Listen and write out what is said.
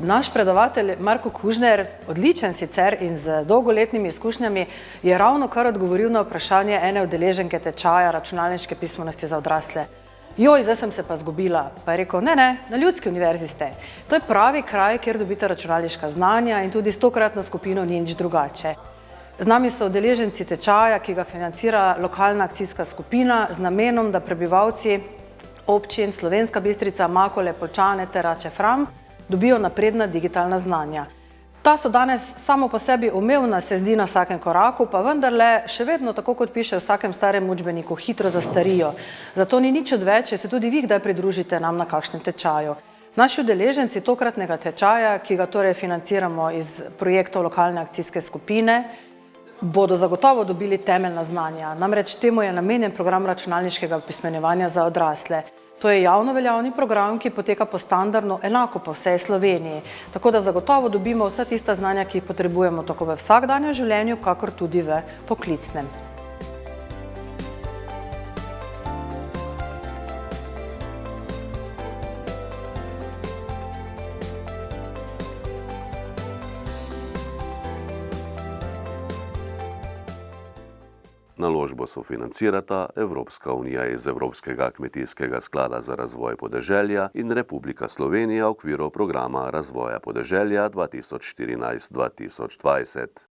Naš predavatelj Marko Kužner, odličen sicer in z dolgoletnimi izkušnjami, je ravno kar odgovoril na vprašanje ene udeleženke tečaja računalniške pismenosti za odrasle. Joj, zdaj sem se pa zgubila. Pa je rekel, ne, na Ljudski univerzi ste. To je pravi kraj, kjer dobite računalniška znanja in tudi 100-kratno skupino ni nič drugače. Z nami so udeleženci tečaja, ki ga financira lokalna akcijska skupina z namenom, da prebivalci občin Slovenska Bistrica, Makole, Poljčane ter Rače-Fram dobijo napredna digitalna znanja. Ta so danes samo po sebi umevna, se zdi na vsakem koraku, pa vendarle še vedno, tako kot piše v vsakem starem učbeniku, hitro zastarijo. Zato ni nič odveč, če se tudi vi kdaj pridružite nam na kakšnem tečaju. Naši udeleženci tokratnega tečaja, ki ga torej financiramo iz projektov lokalne akcijske skupine, bodo zagotovo dobili temeljna znanja. Namreč temu je namenjen program računalniškega opismenjevanja za odrasle. To je javno veljavni program, ki poteka po standardno enako po vsej Sloveniji. Tako da zagotovo dobimo vsa tista znanja, ki jih potrebujemo tako v vsakdanjem življenju, kakor tudi v poklicnem. Naložbo sofinancirata Evropska unija iz Evropskega kmetijskega sklada za razvoj podeželja in Republika Slovenija v okviru programa razvoja podeželja 2014-2020.